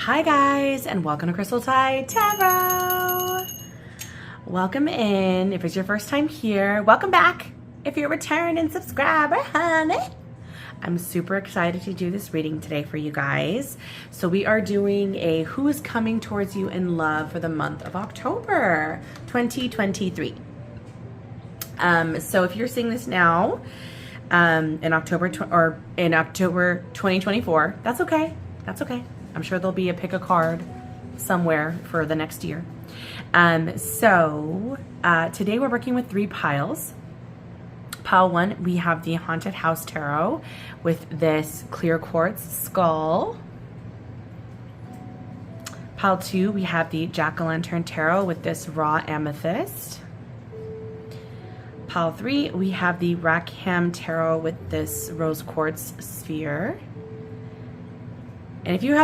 Hi guys, and welcome to Crystal Tie Tarot. Welcome in if it's your first time here. Welcome back if you're a return and subscriber, honey. I'm super excited to do this reading today for you guys. So we are doing a who's coming towards you in love for the month of October 2023. So if you're seeing this now in October 2024, that's okay. That's okay. I'm sure there'll be a pick a card somewhere for the next year. Today we're working with 3 piles. Pile 1, we have the Haunted House Tarot with this clear quartz skull. Pile 2, we have the Jack-o'-lantern Tarot with this raw amethyst. Pile 3, we have the Rackham Tarot with this rose quartz sphere. And if you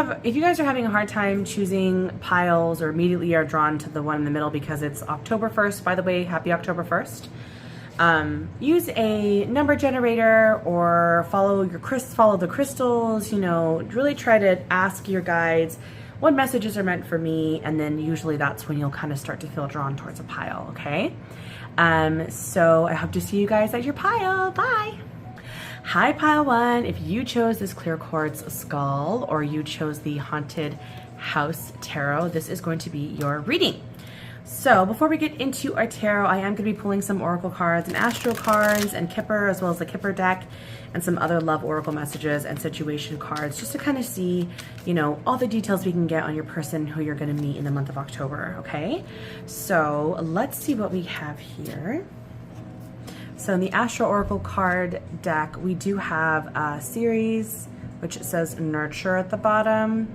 guys are having a hard time choosing piles or immediately are drawn to the one in the middle because it's October 1st, by the way, happy October 1st. Use a number generator or follow the crystals, really try to ask your guides what messages are meant for me, and then usually that's when you'll kind of start to feel drawn towards a pile, okay? So I hope to see you guys at your pile. Bye! Hi Pile 1, if you chose this clear quartz skull or you chose the Haunted House Tarot, this is going to be your reading. So before we get into our tarot, I am going to be pulling some oracle cards and astro cards and Kipper, as well as the Kipper deck and some other love oracle messages and situation cards, just to kind of see, all the details we can get on your person who you're going to meet in the month of October, okay? So let's see what we have here. So in the Astro Oracle card deck, we do have a series, which says Nurture at the bottom.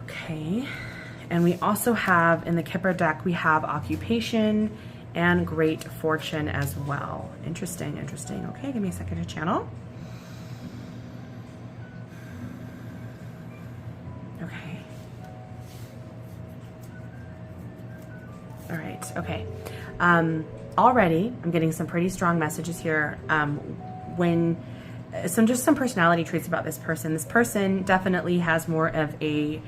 Okay. And we also have, in the Kipper deck, we have Occupation and Great Fortune as well. Interesting, interesting. Okay, give me a second to channel. Okay. All right, okay. Already, I'm getting some pretty strong messages here. Just some personality traits about this person. This person definitely has more of a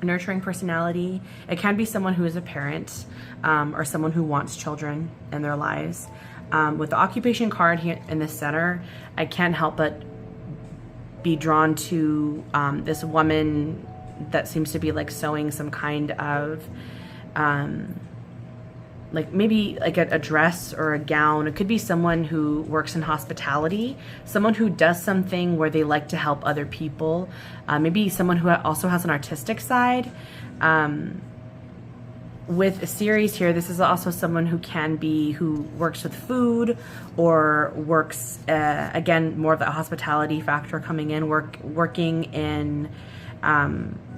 nurturing personality. It can be someone who is a parent or someone who wants children in their lives. With the occupation card here in the center, I can't help but be drawn to this woman that seems to be like sewing some kind of maybe like a dress or a gown. It could be someone who works in hospitality, someone who does something where they like to help other people, maybe someone who also has an artistic side. With a series here, this is also someone who works with food or works, again, more of the hospitality factor coming in, working in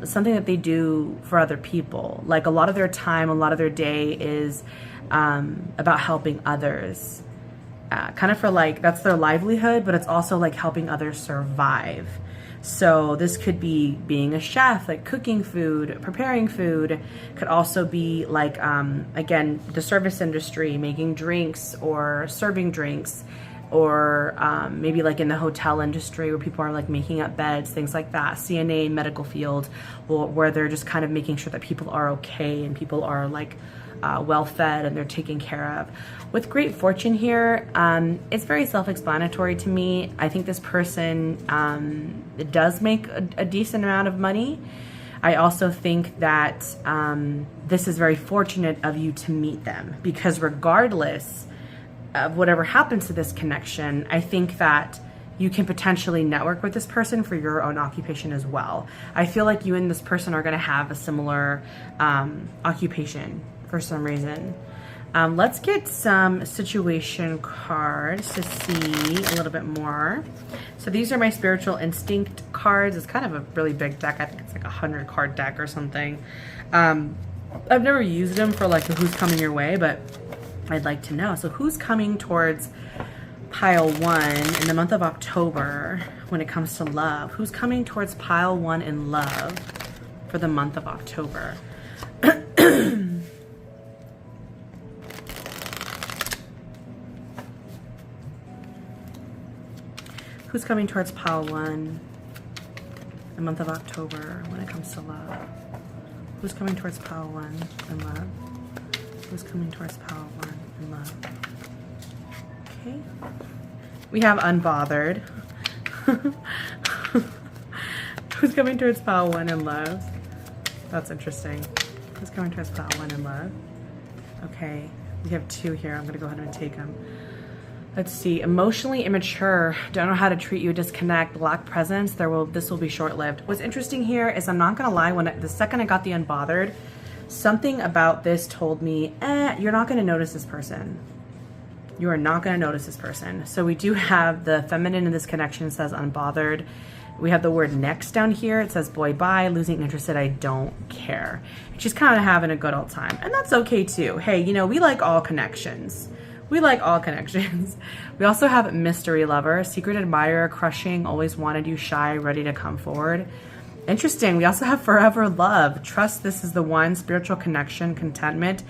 something that they do for other people. Like a lot of their time, a lot of their day is about helping others. Kind of for that's their livelihood, but it's also like helping others survive. So this could be being a chef, like cooking food, preparing food. Could also be like, again, the service industry, making drinks or serving drinks. Or maybe like in the hotel industry where people are like making up beds, things like that. CNA, medical field, where they're just kind of making sure that people are okay and people are like well fed and they're taken care of. With Great Fortune here, it's very self-explanatory to me. I think this person does make a decent amount of money. I also think that this is very fortunate of you to meet them, because regardless of whatever happens to this connection, I think that you can potentially network with this person for your own occupation as well. I feel like you and this person are going to have a similar occupation for some reason. Let's get some situation cards to see a little bit more. So these are my Spiritual Instinct cards. It's kind of a really big deck. I think it's like a 100 card deck or something. I've never used them for like a who's coming your way, but I'd like to know. So who's coming towards pile 1 in the month of October when it comes to love? Who's coming towards pile 1 in love for the month of October? Who's coming towards pile 1 the month of October when it comes to love. Who's coming towards pile 1 in love? Who's coming towards pile 1 in love? Okay. We have unbothered. Who's coming towards pile 1 in love? That's interesting. Who's coming towards pile 1 in love? Okay. We have 2 here. I'm going to go ahead and take them. Let's see. Emotionally immature. Don't know how to treat you. Disconnect. Lack presence. This will be short-lived. What's interesting here is, I'm not going to lie, the second I got the unbothered, something about this told me, you're not going to notice this person. You are not going to notice this person. So we do have the feminine in this connection says unbothered. We have the word next down here. It says boy bye, losing interest, I don't care. She's kind of having a good old time. And that's okay too. Hey, you know, we like all connections. We like all connections. We also have mystery lover, secret admirer, crushing, always wanted you, shy, ready to come forward. Interesting. We also have forever love, trust this is the one, spiritual connection, contentment,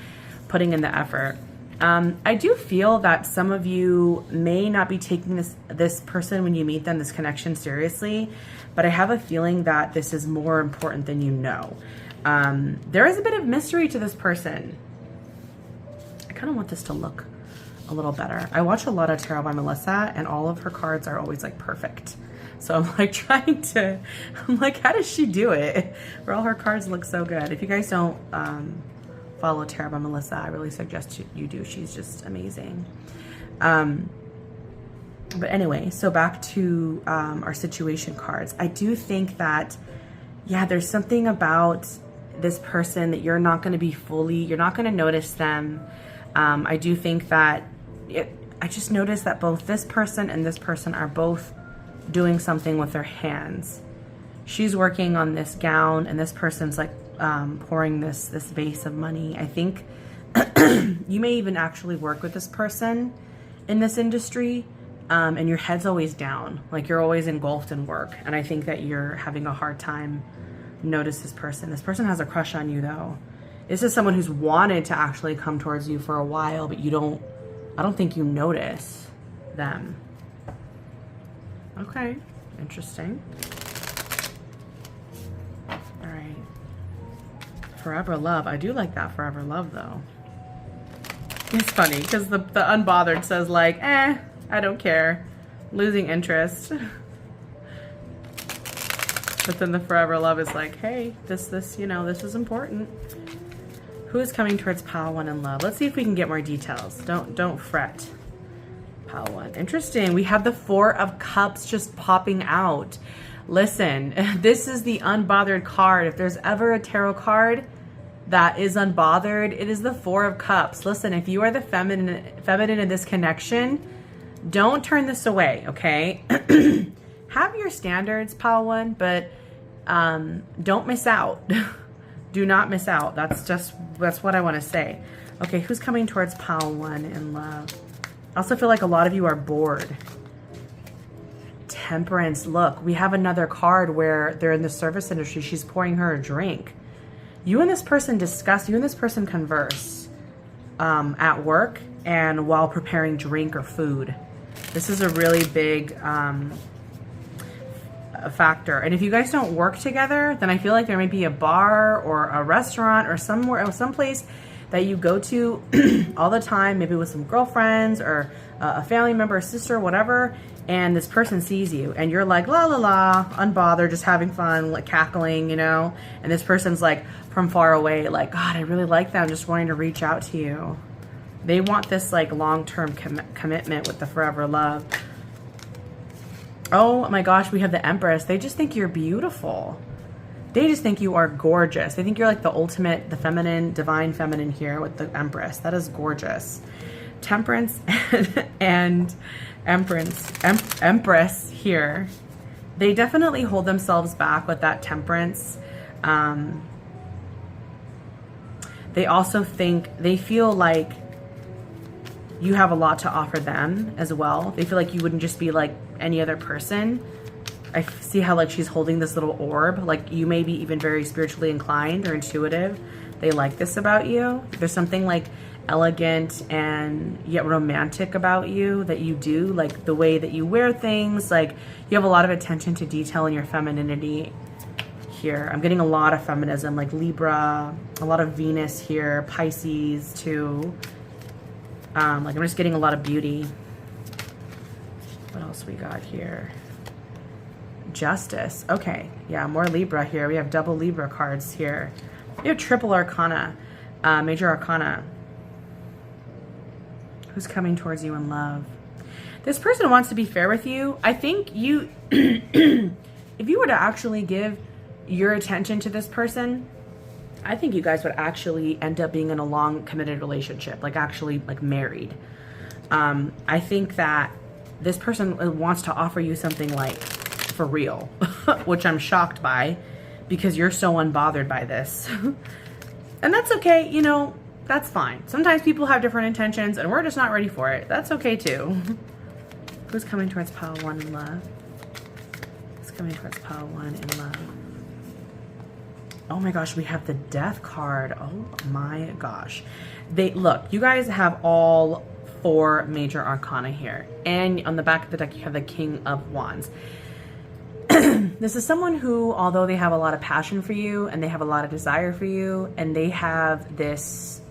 putting in the effort. I do feel that some of you may not be taking this person when you meet them, this connection, seriously, but I have a feeling that this is more important than you know. There is a bit of mystery to this person. I kind of want this to look a little better. I watch a lot of tarot by Melissa, and all of her cards are always like perfect. So I'm like I'm like, how does she do it? Where all her cards look so good. If you guys don't follow Tarot by Melissa, I really suggest you do. She's just amazing. But anyway, so back to our situation cards. I do think that, yeah, there's something about this person that you're not going to be you're not going to notice them. I do think that I just noticed that both this person and this person are both doing something with their hands. She's working on this gown, and this person's like pouring this vase of money. I think you may even actually work with this person in this industry, and your head's always down, like you're always engulfed in work. And I think that you're having a hard time notice this person. This person has a crush on you though. This is someone who's wanted to actually come towards you for a while, but I don't think you notice them. Okay, interesting. All right. Forever love. I do like that forever love though. It's funny because the unbothered says like, I don't care. Losing interest. But then the forever love is like, hey, this, you know, this is important. Who is coming towards pile 1 in love? Let's see if we can get more details. Don't fret. Pile 1. Interesting. We have the 4 of Cups just popping out. Listen, this is the unbothered card. If there's ever a tarot card that is unbothered, it is the 4 of Cups. Listen, if you are the feminine in this connection, don't turn this away, okay? Have your standards, pile 1, but don't miss out. Do not miss out. That's what I want to say. Okay, who's coming towards pile 1 in love? I also feel like a lot of you are bored. Temperance. Look, we have another card where they're in the service industry. She's pouring her a drink. You and this person discuss, you and this person converse at work and while preparing drink or food. This is a really big factor. And if you guys don't work together, then I feel like there may be a bar or a restaurant or someplace that you go to all the time, maybe with some girlfriends or a family member, a sister, whatever, and this person sees you and you're like, la la la, unbothered, just having fun, like cackling, you know, and this person's like from far away, like, God, I really like that, I'm just wanting to reach out to you. They want this like long-term commitment with the forever love. Oh my gosh, we have the Empress. They just think you're beautiful. They just think you are gorgeous. They think you're like the ultimate, the feminine, divine feminine here with the Empress. That is gorgeous. Temperance and Empress here. They definitely hold themselves back with that Temperance. They also think, they feel like you have a lot to offer them as well. They feel like you wouldn't just be like any other person. I see how like she's holding this little orb. Like you may be even very spiritually inclined or intuitive. They like this about you. There's something like elegant and yet romantic about you that you do. Like the way that you wear things. Like you have a lot of attention to detail in your femininity. here. I'm getting a lot of feminism, like Libra, a lot of Venus here, Pisces too. Like I'm just getting a lot of beauty. What else we got here? Justice. Okay, yeah, more Libra here. We have double Libra cards here. We have triple arcana, major arcana. Who's coming towards you in love? This person wants to be fair with you. I think you, if you were to actually give your attention to this person, I think you guys would actually end up being in a long committed relationship, like actually like married. I think that this person wants to offer you something like for real, which I'm shocked by because you're so unbothered by this. And that's okay, you know, that's fine. Sometimes people have different intentions and we're just not ready for it. That's okay too. Who's coming towards pile 1 in love? Who's coming towards pile 1 in love? Oh my gosh, we have the Death card. Oh my gosh. Look, you guys have all 4 major arcana here. And on the back of the deck, you have the King of Wands. This is someone who, although they have a lot of passion for you and they have a lot of desire for you, and they have this,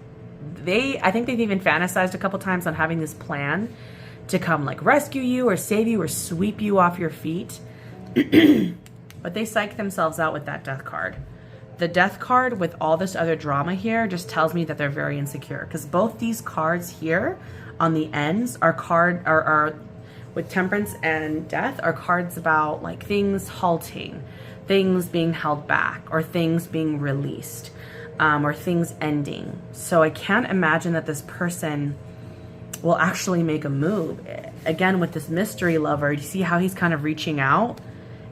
I think they've even fantasized a couple times on having this plan to come like rescue you or save you or sweep you off your feet. But they psych themselves out with that Death card. The Death card with all this other drama here just tells me that they're very insecure, because both these cards here on the ends are with Temperance and Death are cards about like things halting, things being held back, or things being released, or things ending. So I can't imagine that this person will actually make a move. Again, with this mystery lover, you see how he's kind of reaching out?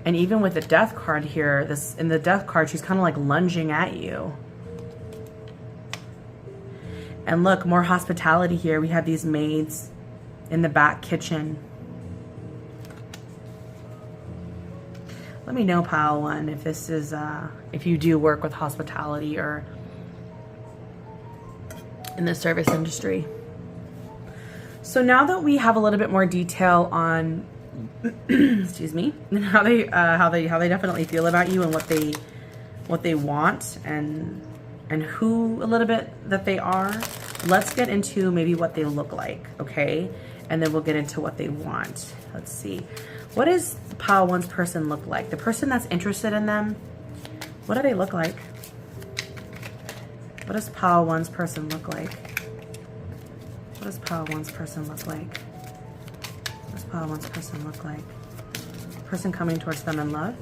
And even with the Death card here, in the Death card, she's kind of like lunging at you. And look, more hospitality here. We have these maids in the back kitchen. Let me know, pile 1, if this is, if you do work with hospitality or in the service industry. So now that we have a little bit more detail on, excuse me, how they definitely feel about you and what they want and who a little bit that they are, let's get into maybe what they look like, okay? And then we'll get into what they want. Let's see. What does pile 1's person look like? The person that's interested in them, what do they look like? What does pile 1's person look like? What does pile 1's person look like? What does pile 1's person look like? Person coming towards them in love?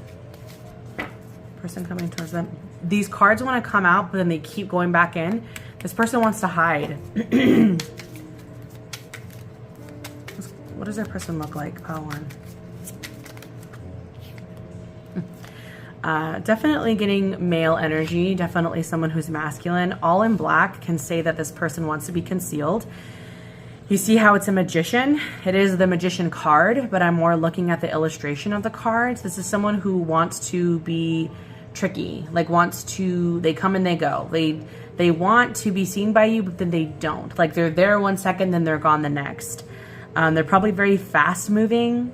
Person coming towards them. These cards want to come out, but then they keep going back in. This person wants to hide. What does their person look like, pile 1? Definitely getting male energy, definitely someone who's masculine. All in black can say that this person wants to be concealed. You see how it's a magician? It is the magician card, but I'm more looking at the illustration of the cards. This is someone who wants to be tricky, like they come and they go. They want to be seen by you, but then they don't. Like they're there 1 second, then they're gone the next. They're probably very fast moving.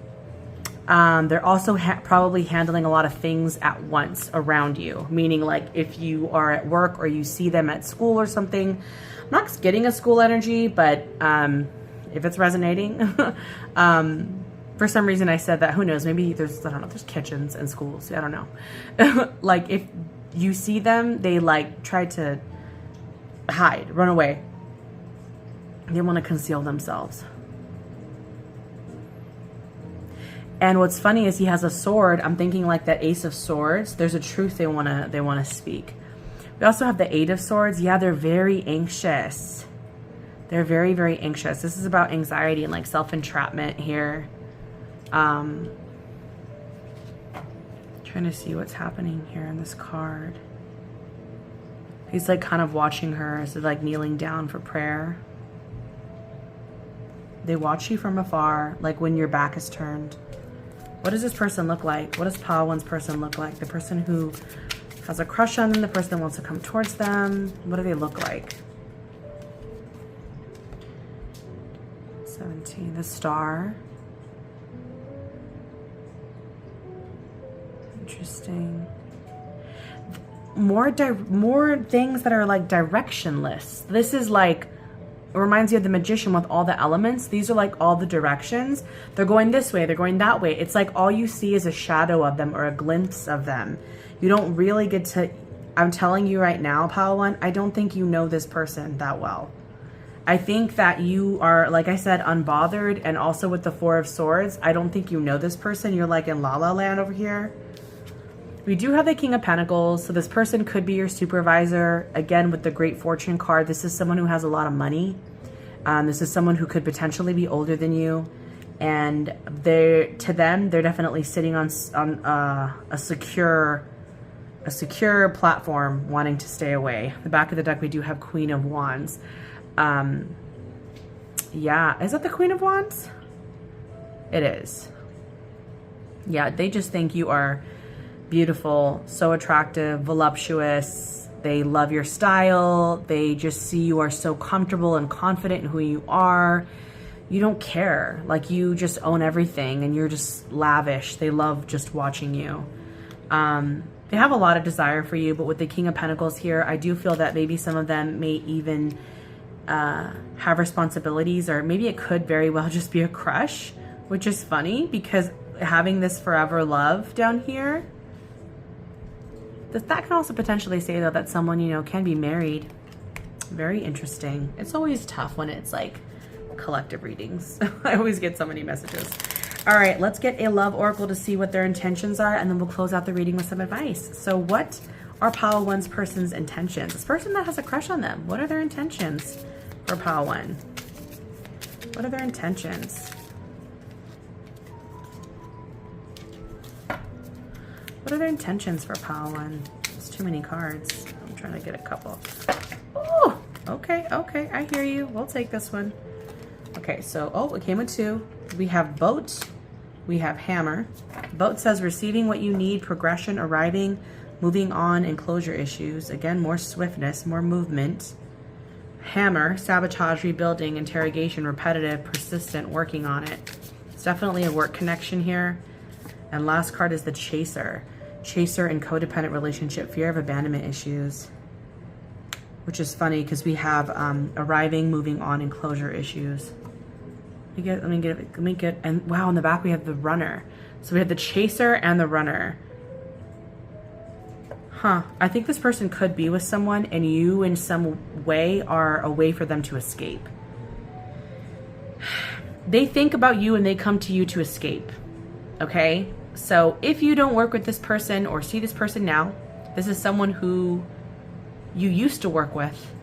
They're also probably handling a lot of things at once around you, meaning like if you are at work or you see them at school or something. I'm not getting a school energy, but if it's resonating, for some reason I said that. Who knows? Maybe there's kitchens and schools. I don't know. Like if you see them, they like try to hide, run away. They want to conceal themselves. And what's funny is he has a sword. I'm thinking like that Ace of Swords. There's a truth they wanna speak. We also have the Eight of Swords. Yeah, they're very anxious. They're very, very anxious. This is about anxiety and like self-entrapment here. Trying to see what's happening here in this card. He's like kind of watching her as they're like kneeling down for prayer. They watch you from afar, like when your back is turned. What does this person look like? What does pile 1's person look like? The person who has a crush on them, the person that wants to come towards them. What do they look like? 17, the Star. Interesting. more things that are like directionless. This is like, it reminds you of the magician with all the elements. These are like all the directions. They're going this way, they're going that way. It's like all you see is a shadow of them or a glimpse of them. You don't really get to, I'm telling you right now, Palawan, I don't think you know this person that well. I think that you are, like I said, unbothered, and also with the Four of Swords, I don't think you know this person. You're like in La La Land over here. We do have the King of Pentacles, so this person could be your supervisor. Again, with the Great Fortune card, this is someone who has a lot of money. This is someone who could potentially be older than you. And to them, they're definitely sitting on a secure platform, wanting to stay away. The back of the deck, we do have Queen of Wands. Yeah, is that the Queen of Wands? It is. Yeah, they just think you are beautiful, so attractive, voluptuous. They love your style. They just see you are so comfortable and confident in who you are. You don't care. Like, you just own everything and you're just lavish. They love just watching you. They have a lot of desire for you, but with the King of Pentacles here, I do feel that maybe some of them may even have responsibilities, or maybe it could very well just be a crush, which is funny because having this forever love down here, that can also potentially say, though, that someone, you know, can be married. Very interesting. It's always tough when it's like collective readings. I always get so many messages. All right, let's get a love oracle to see what their intentions are, and then we'll close out the reading with some advice. So what are Palawan's person's intentions? This person that has a crush on them, what are their intentions for Palawan? What are their intentions? What are their intentions for Palawan? There's too many cards. I'm trying to get a couple. Oh, okay, I hear you. We'll take this one. Okay, so, oh, it came with two. We have boat. We have hammer. Boat says receiving what you need, progression, arriving, moving on, and closure issues. Again, more swiftness, more movement. Hammer, sabotage, rebuilding, interrogation, repetitive, persistent, working on it. It's definitely a work connection here. And last card is the chaser. Chaser and codependent relationship, fear of abandonment issues. Which is funny because we have arriving, moving on, and closure issues. Let me get, and wow, in the back we have the runner. So we have the chaser and the runner. Huh, I think this person could be with someone and you in some way are a way for them to escape. They think about you and they come to you to escape, okay? So if you don't work with this person or see this person now, this is someone who you used to work with,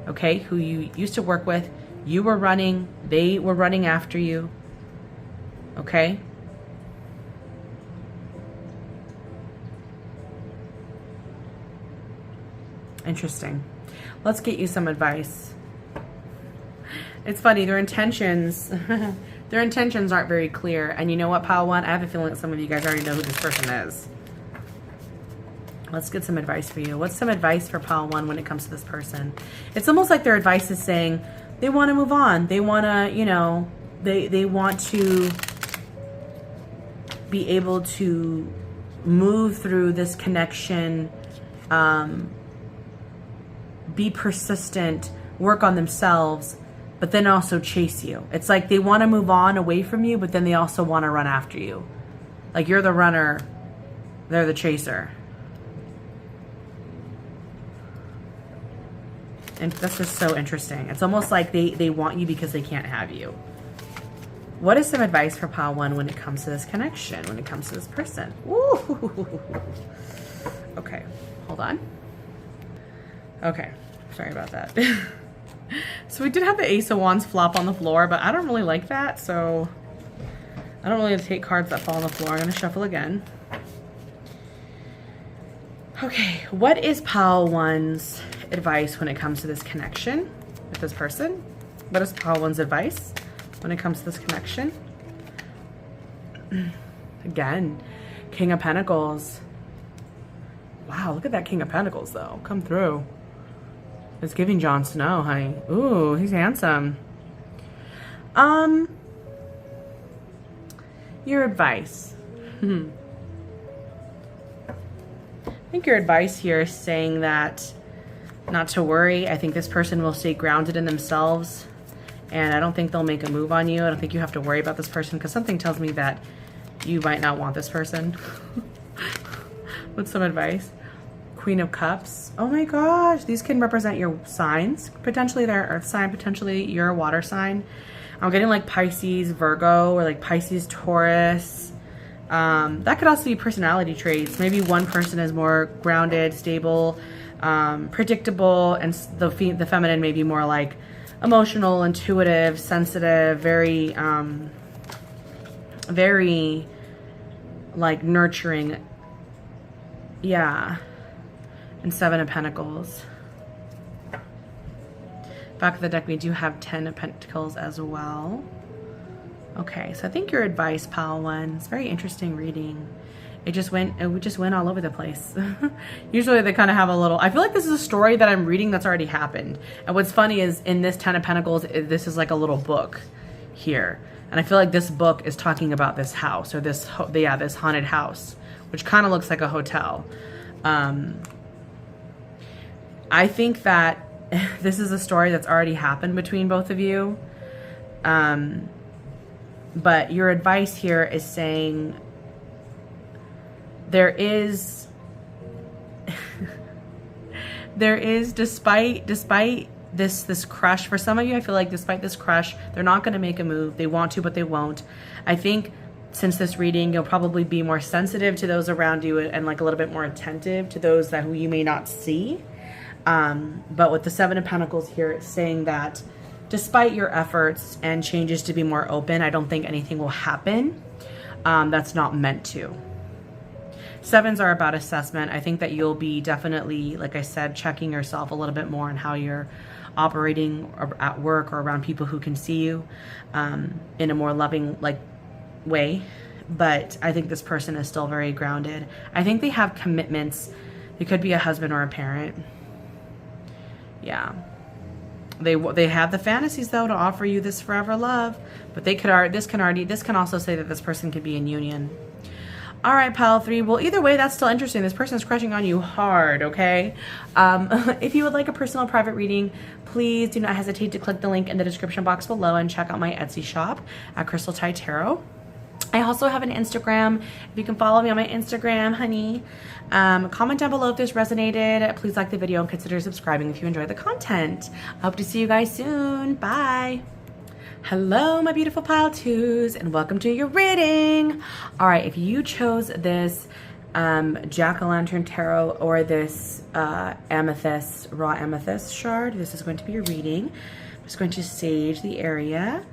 okay? Who you used to work with. You were running, they were running after you, okay? Interesting. Let's get you some advice. It's funny, their intentions, their intentions aren't very clear. And you know what, Palawan? I have a feeling that some of you guys already know who this person is. Let's get some advice for you. What's some advice for Palawan when it comes to this person? It's almost like their advice is saying, they want to move on. They want to, you know, they want to be able to move through this connection, be persistent, work on themselves, but then also chase you. It's like they want to move on away from you, but then they also want to run after you. Like you're the runner, they're the chaser. And that's just so interesting. It's almost like they want you because they can't have you. What is some advice for Palawan when it comes to this connection, when it comes to this person? Ooh. Okay, hold on. Okay, sorry about that. So we did have the Ace of Wands flop on the floor, but I don't really like that, so I don't really take cards that fall on the floor. I'm going to shuffle again. Okay, what is Palawan's advice when it comes to this connection with this person? What is Palawan's advice when it comes to this connection? Again, King of Pentacles. Wow, look at that King of Pentacles, though. Come through. It's giving Jon Snow, honey. Ooh, he's handsome. Your advice. think your advice here is saying that not to worry. I think this person will stay grounded in themselves, and I don't think they'll make a move on you. I don't think you have to worry about this person, because something tells me that you might not want this person. With some advice. Queen of Cups. Oh my gosh, these can represent your signs. Potentially their earth sign, potentially your water sign. I'm getting like Pisces, Virgo, or like Pisces, Taurus. That could also be personality traits. Maybe one person is more grounded, stable, predictable, and the feminine may be more like emotional, intuitive, sensitive, very like nurturing. Yeah. And 7 of Pentacles. Back of the deck, we do have 10 of Pentacles as well. Okay, so I think your advice, pile one, it's very interesting reading. It just went all over the place. Usually they kind of have a little, I feel like this is a story that I'm reading that's already happened. And what's funny is in this 10 of Pentacles, this is like a little book here. And I feel like this book is talking about this house, or this haunted house, which kind of looks like a hotel. I think that this is a story that's already happened between both of you. But your advice here is saying there is despite this crush, for some of you, I feel like despite this crush, they're not going to make a move. They want to, but they won't. I think since this reading, you'll probably be more sensitive to those around you, and like a little bit more attentive to those who you may not see. But with the 7 of Pentacles here, it's saying that despite your efforts and changes to be more open, I don't think anything will happen that's not meant to. 7s are about assessment. I think that you'll be definitely, like I said, checking yourself a little bit more on how you're operating at work or around people who can see you in a more loving way. But I think this person is still very grounded. I think they have commitments. It could be a husband or a parent. Yeah. They have the fantasies though to offer you this forever love, but this can also say that this person could be in union. All right, pile 3. Well, either way, that's still interesting. This person is crushing on you hard, okay? If you would like a personal private reading, please do not hesitate to click the link in the description box below and check out my Etsy shop at Crystal Ty Tarot. I also have an Instagram. If you can follow me on my Instagram, honey. Comment down below if this resonated. Please like the video and consider subscribing if you enjoyed the content. I hope to see you guys soon. Bye. Hello, my beautiful pile 2s, and welcome to your reading. All right, if you chose this Jack-o'-lantern tarot or this amethyst, raw amethyst shard, this is going to be your reading. I'm just going to sage the area.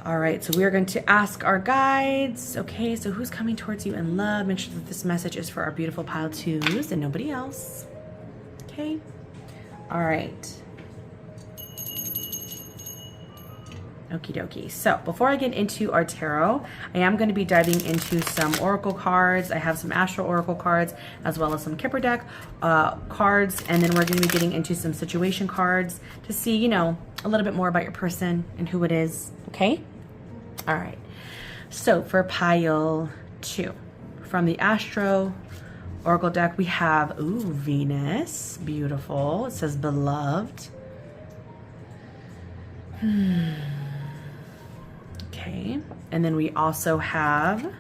All right, so we are going to ask our guides. Okay, so who's coming towards you in love? Make sure that this message is for our beautiful pile 2s and nobody else. Okay, all right. Okie dokie. So before I get into our tarot, I am going to be diving into some oracle cards. I have some astral oracle cards as well as some Kipper deck cards, and then we're going to be getting into some situation cards to see, you know, a little bit more about your person and who it is. Okay. All right. So for pile 2, from the astro oracle deck, we have Venus. Beautiful. It says beloved. Okay, and then we also have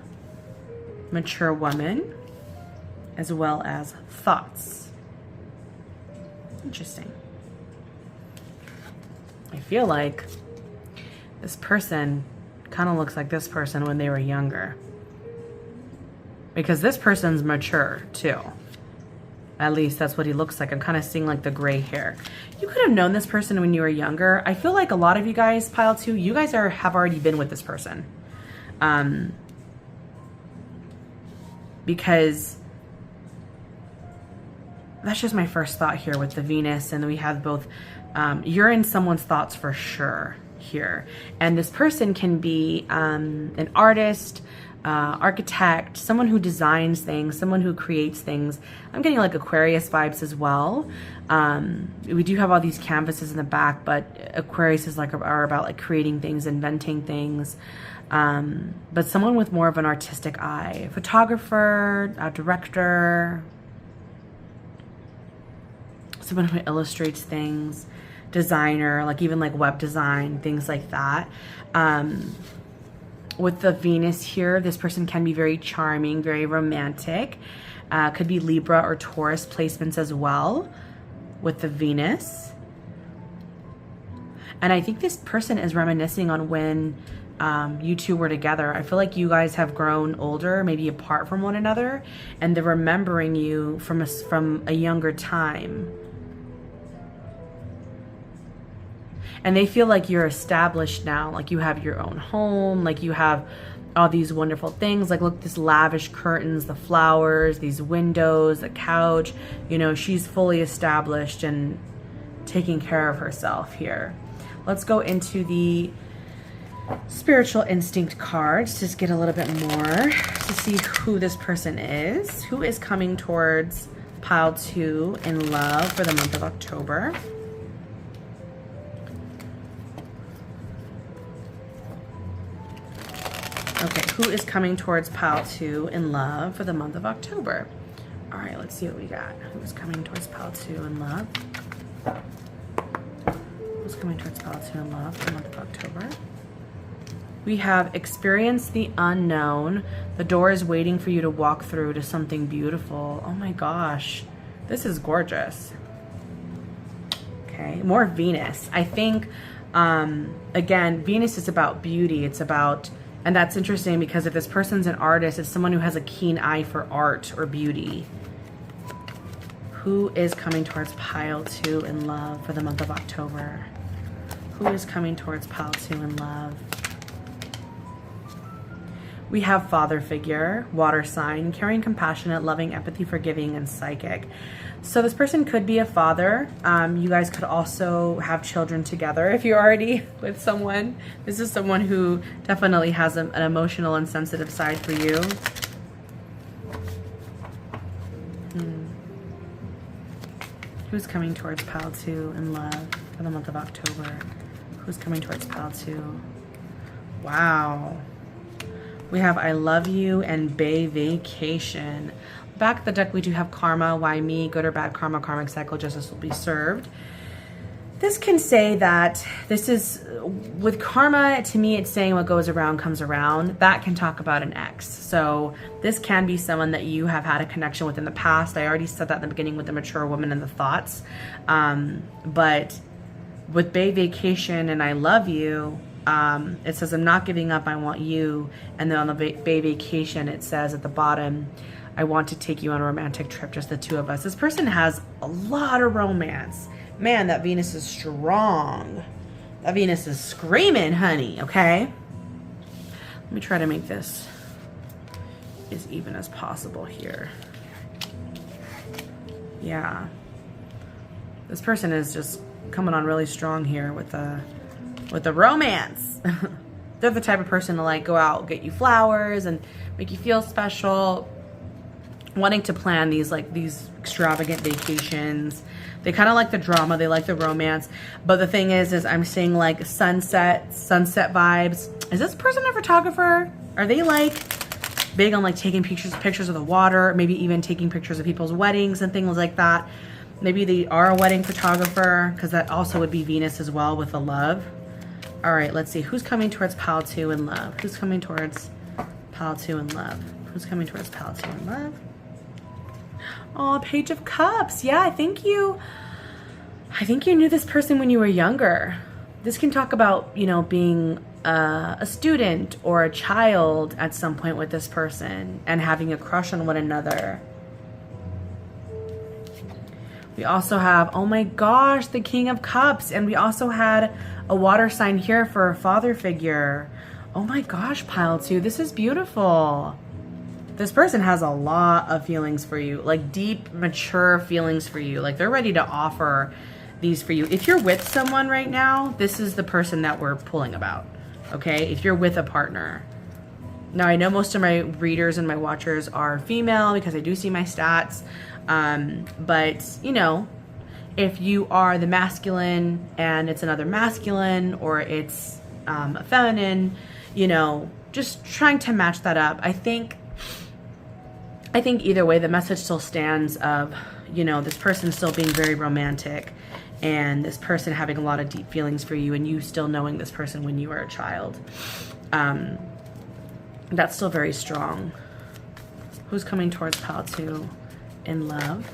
mature woman as well as thoughts. Interesting. I feel like this person kind of looks like this person when they were younger, because this person's mature too. At least that's what he looks like. I'm kind of seeing like the gray hair. You could have known this person when you were younger. I feel like a lot of you guys, pile 2, you guys have already been with this person. Because that's just my first thought here with the Venus. And we have both, you're in someone's thoughts for sure here. And this person can be an artist, architect, someone who designs things, someone who creates things. I'm getting like Aquarius vibes as well. We do have all these canvases in the back, but Aquarius is like are about like creating things, inventing things. But someone with more of an artistic eye. Photographer, a director, someone who illustrates things, designer, like even like web design, things like that. With the Venus here, this person can be very charming, very romantic. Could be Libra or Taurus placements as well with the Venus. And I think this person is reminiscing on when you two were together. I feel like you guys have grown older, maybe apart from one another, and they're remembering you from a younger time. And they feel like you're established now, like you have your own home, like you have all these wonderful things. Like, look, this lavish curtains, the flowers, these windows, the couch. You know, she's fully established and taking care of herself here. Let's go into the spiritual instinct cards, just get a little bit more to see who this person is. Who is coming towards pile 2 in love for the month of October? Okay, who is coming towards pile 2 in love for the month of October? All right, let's see what we got. Who's coming towards pile 2 in love? Who's coming towards pile 2 in love for the month of October? We have experienced the unknown. The door is waiting for you to walk through to something beautiful. Oh my gosh, this is gorgeous. Okay, more Venus. I think, again, Venus is about beauty. It's about, and that's interesting because if this person's an artist, it's someone who has a keen eye for art or beauty. Who is coming towards pile 2 in love for the month of October? Who is coming towards pile 2 in love? We have father figure, water sign, caring, compassionate, loving, empathy, forgiving, and psychic. So this person could be a father. You guys could also have children together if you're already with someone. This is someone who definitely has an emotional and sensitive side for you. Who's coming towards pile 2 in love for the month of October? Who's coming towards pile 2? Wow. We have I love you and Bay Vacation. Back of the deck, we do have karma. Why me? Good or bad karma, karmic cycle, justice will be served. This can say that this is, with karma, to me, it's saying what goes around comes around. That can talk about an ex. So this can be someone that you have had a connection with in the past. I already said that in the beginning with the mature woman and the thoughts. But with Bay Vacation and I love you, it says, I'm not giving up, I want you. And then on the Bay Vacation, it says at the bottom, I want to take you on a romantic trip, just the two of us. This person has a lot of romance. Man, that Venus is strong. That Venus is screaming, honey, okay? Let me try to make this as even as possible here. Yeah. This person is just coming on really strong here with the romance. They're the type of person to like go out, get you flowers and make you feel special, wanting to plan these extravagant vacations. They kind of like the drama, they like the romance. But the thing is I'm seeing like sunset vibes. Is this person a photographer? Are they like big on like taking pictures of the water, maybe even taking pictures of people's weddings and things like that? Maybe they are a wedding photographer, because that also would be Venus as well with the love. All right, let's see. Who's coming towards pile 2 in love? Who's coming towards pile 2 in love? Who's coming towards pile 2 in love? Oh, Page of Cups. Yeah, I think you knew this person when you were younger. This can talk about, you know, being a student or a child at some point with this person and having a crush on one another. We also have, oh my gosh, the King of Cups. And we also had a water sign here for a father figure. Oh my gosh, pile 2. This is beautiful. This person has a lot of feelings for you, like deep, mature feelings for you. Like they're ready to offer these for you. If you're with someone right now, this is the person that we're pulling about, okay? If you're with a partner. Now, I know most of my readers and my watchers are female because I do see my stats. But, you know, if you are the masculine and it's another masculine, or it's a feminine, you know, just trying to match that up. I think either way, the message still stands of, you know, this person still being very romantic, and this person having a lot of deep feelings for you, and you still knowing this person when you were a child. That's still very strong. Who's coming towards pile 2 in love?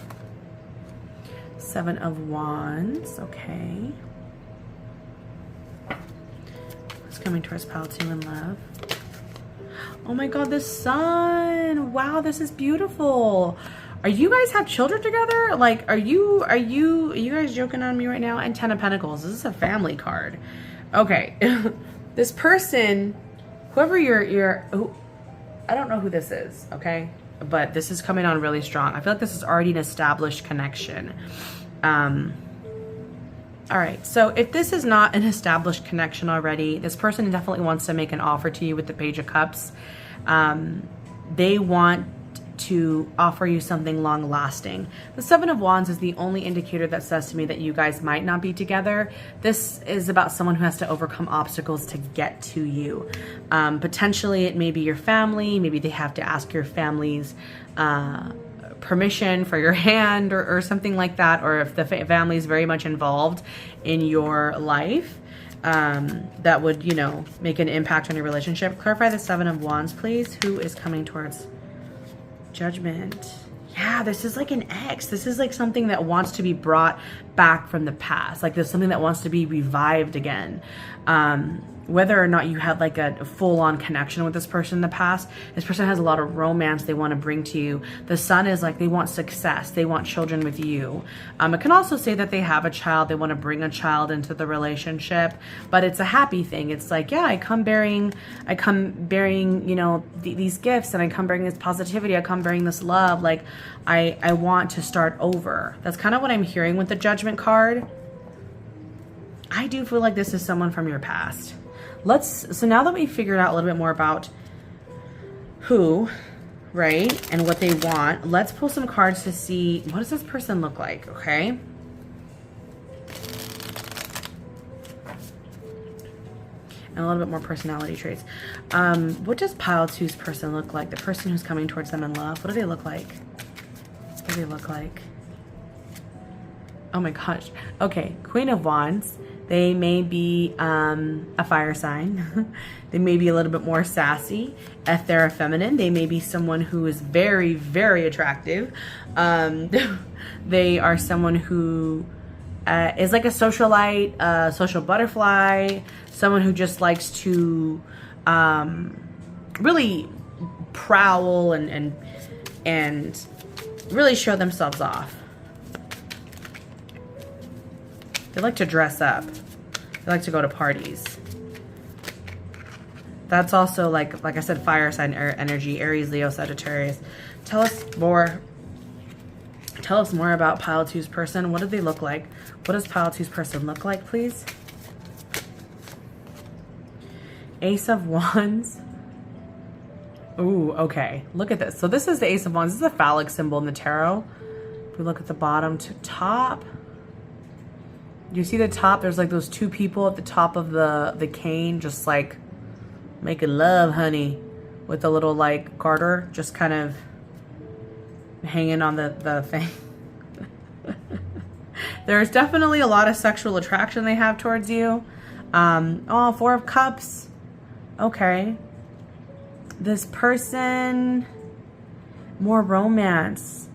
7 of Wands, okay. Who's coming towards pile 2 in love? Oh my God, the Sun. Wow, this is beautiful. Are you guys have children together? Like, are you guys joking on me right now? And 10 of Pentacles. This is a family card. Okay. This person, whoever I don't know who this is, okay? But this is coming on really strong. I feel like this is already an established connection. All right, so if this is not an established connection already, this person definitely wants to make an offer to you with the Page of Cups. They want to offer you something long lasting. The 7 of Wands is the only indicator that says to me that you guys might not be together. This is about someone who has to overcome obstacles to get to you. Potentially it may be your family. Maybe they have to ask your family's permission for your hand or something like that. Or if the family is very much involved in your life, that would, you know, make an impact on your relationship. Clarify the 7 of Wands, please. Who is coming towards Judgment? Yeah, this is like an ex. This is like something that wants to be brought back from the past. Like there's something that wants to be revived again. Whether or not you had like a full-on connection with this person in the past, this person has a lot of romance they want to bring to you. The Sun is like they want success. They want children with you. It can also say that they have a child. They want to bring a child into the relationship, but it's a happy thing. It's like, yeah, I come bearing, you know, these gifts, and I come bearing this positivity. I come bearing this love. Like I want to start over. That's kind of what I'm hearing with the Judgment card. I do feel like this is someone from your past. So now that we figured out a little bit more about who, right, and what they want, let's pull some cards to see what does this person look like, okay? And a little bit more personality traits. What does pile 2's person look like? The person who's coming towards them in love. What do they look like? What do they look like? Oh my gosh. Okay, Queen of Wands. They may be a fire sign. They may be a little bit more sassy. If they're a feminine, they may be someone who is very, very attractive. They are someone who is like a socialite, social butterfly, someone who just likes to really prowl and really show themselves off. They like to dress up. They like to go to parties. That's also like I said, fire sign energy, Aries, Leo, Sagittarius. Tell us more about pile 2's person. What do they look like? What does pile 2's person look like, please? Ace of Wands. Ooh, okay. Look at this. So this is the Ace of Wands. This is a phallic symbol in the tarot. If we look at the bottom to top, you see the top? There's like those two people at the top of the cane, just like making love, honey, with a little like garter, just kind of hanging on the thing. There's definitely a lot of sexual attraction they have towards you. Oh, 4 of Cups. Okay. This person, more romance.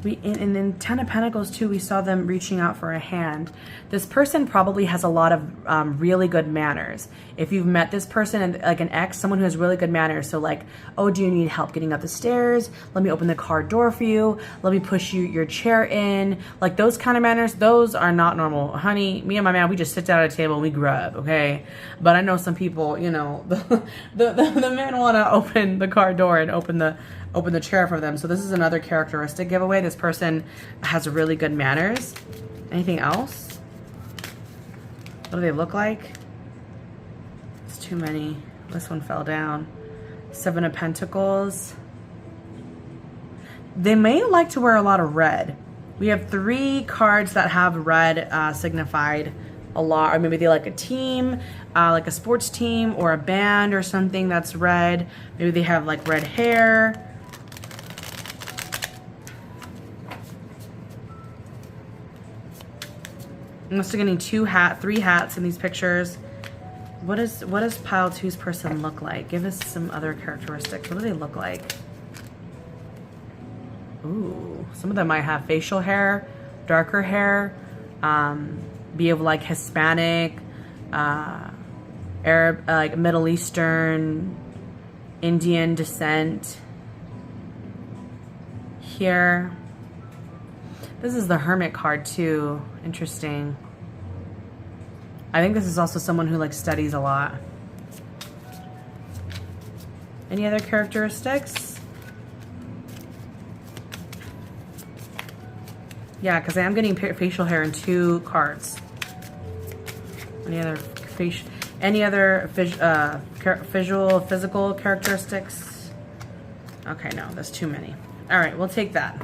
And in 10 of Pentacles too, we saw them reaching out for a hand. This person probably has a lot of really good manners. If you've met this person, and like an ex, someone who has really good manners. So like, oh, do you need help getting up the stairs? Let me open the car door for you. Let me push your chair in. Like those kind of manners, those are not normal. Honey, me and my man, we just sit down at a table and we grub, okay? But I know some people, you know, the men want to open the car door and open the chair for them. So this is another characteristic giveaway. This person has really good manners. Anything else? What do they look like? It's too many. This one fell down. 7 of Pentacles. They may like to wear a lot of red. We have 3 cards that have red signified a lot, or maybe they like a team, like a sports team or a band or something that's red. Maybe they have like red hair. I'm also getting 3 hats in these pictures. What does pile 2's person look like? Give us some other characteristics. What do they look like? Ooh, some of them might have facial hair, darker hair, be of like Hispanic, Arab, like Middle Eastern, Indian descent. Here, this is the Hermit card too. Interesting. I think this is also someone who like studies a lot. Any other characteristics? Yeah, because I am getting facial hair in 2 cards. Any other physical characteristics? Okay, no, that's too many. All right, we'll take that.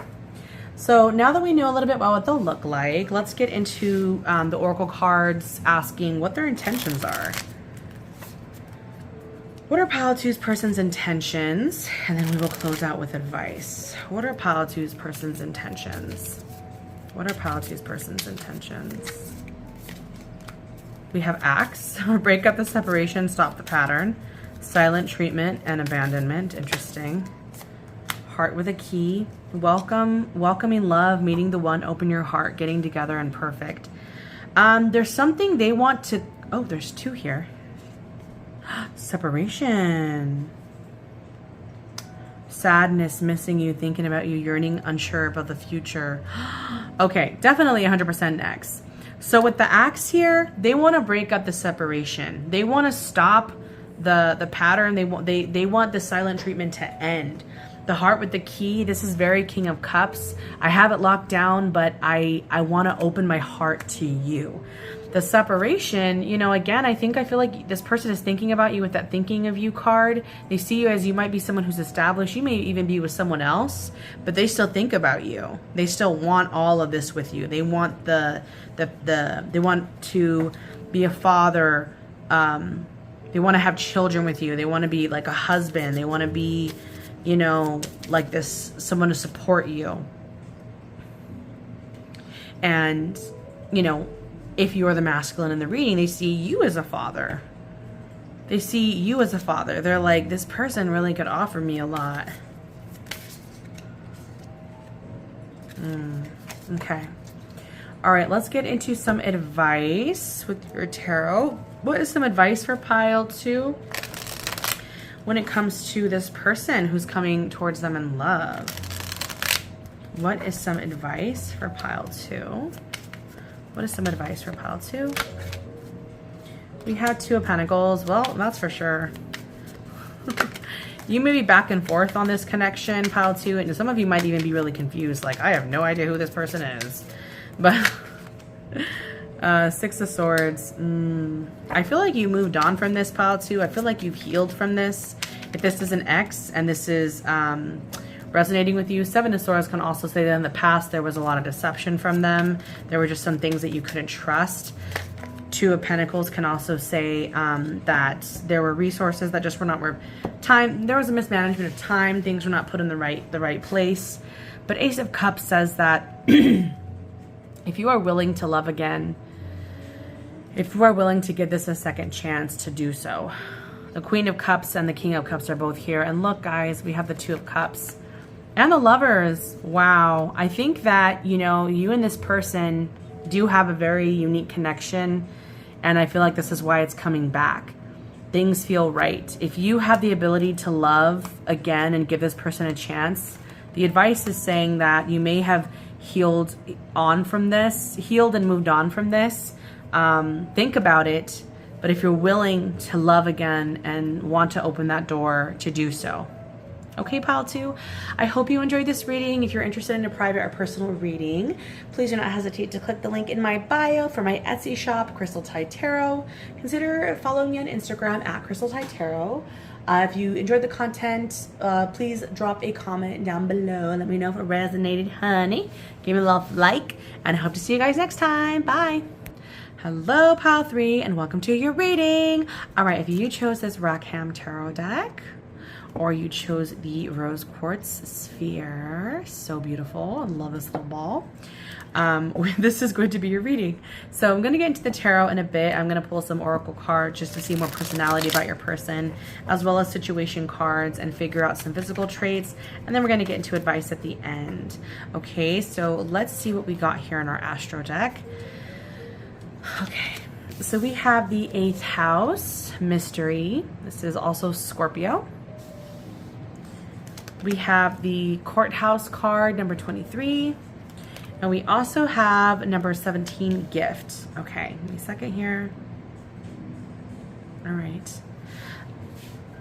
So now that we know a little bit about what they'll look like, let's get into the Oracle cards asking what their intentions are. What are Pile 2's person's intentions? And then we will close out with advice. What are Pile 2's person's intentions? What are Pile 2's person's intentions? We have Axe, break up the separation, stop the pattern. Silent treatment and abandonment, interesting. Heart with a key. Welcoming love, meeting the one, open your heart, getting together and perfect. There's something they want to, oh, there's 2 here. Separation. Sadness, missing you, thinking about you, yearning, unsure about the future. Okay, definitely 100% X. So with the Axe here, they want to break up the separation. They want to stop the pattern. They want the silent treatment to end. The Heart with the key, this is very King of Cups. I have it locked down, but I want to open my heart to you. The separation, you know, again, I feel like this person is thinking about you with that thinking of you card. They see you as you might be someone who's established. You may even be with someone else, but they still think about you. They still want all of this with you. They want they want to be a father. They want to have children with you. They want to be like a husband. They want to be, you know, like this, someone to support you. And, you know, if you're the masculine in the reading, they see you as a father. They see you as a father. They're like, this person really could offer me a lot. Okay. All right, let's get into some advice with your tarot. What is some advice for Pile 2 when it comes to this person who's coming towards them in love? What is some advice for Pile 2? What is some advice for Pile 2? We had 2 of Pentacles. Well, that's for sure. You may be back and forth on this connection, Pile 2, and some of you might even be really confused. Like, I have no idea who this person is. But 6 of Swords. I feel like you moved on from this, Pile 2. I feel like you've healed from this. If this is an ex and this is resonating with you, 7 of Swords can also say that in the past there was a lot of deception from them. There were just some things that you couldn't trust. 2 of Pentacles can also say that there were resources that just were not time. There was a mismanagement of time. Things were not put in the right place. But Ace of Cups says that if you are willing to love again, if you are willing to give this a second chance to do so. The Queen of Cups and the King of Cups are both here. And look, guys, we have the 2 of Cups. And the Lovers. Wow. I think that, you know, you and this person do have a very unique connection. And I feel like this is why it's coming back. Things feel right. If you have the ability to love again and give this person a chance, the advice is saying that you may have healed and moved on from this. Think about it. But if you're willing to love again and want to open that door, to do so. Okay, Pile 2, I hope you enjoyed this reading. If you're interested in a private or personal reading, please do not hesitate to click the link in my bio for my Etsy shop, Crystal Tide Tarot. Consider following me on Instagram at Crystal Tide Tarot. If you enjoyed the content, please drop a comment down below. Let me know if it resonated, honey. Give me a love like, and I hope to see you guys next time. Bye. Hello, Pile 3, and welcome to your reading. All right, if you chose this Rackham Tarot deck, or you chose the Rose Quartz Sphere, so beautiful. I love this little ball. This is going to be your reading. So I'm going to get into the tarot in a bit. I'm going to pull some oracle cards just to see more personality about your person, as well as situation cards, and figure out some physical traits. And then we're going to get into advice at the end. Okay, so let's see what we got here in our Astro deck. Okay, so we have the 8th house, mystery. This is also Scorpio. We have the courthouse card, number 23. And we also have number 17, gift. Okay, give me a second here. All right.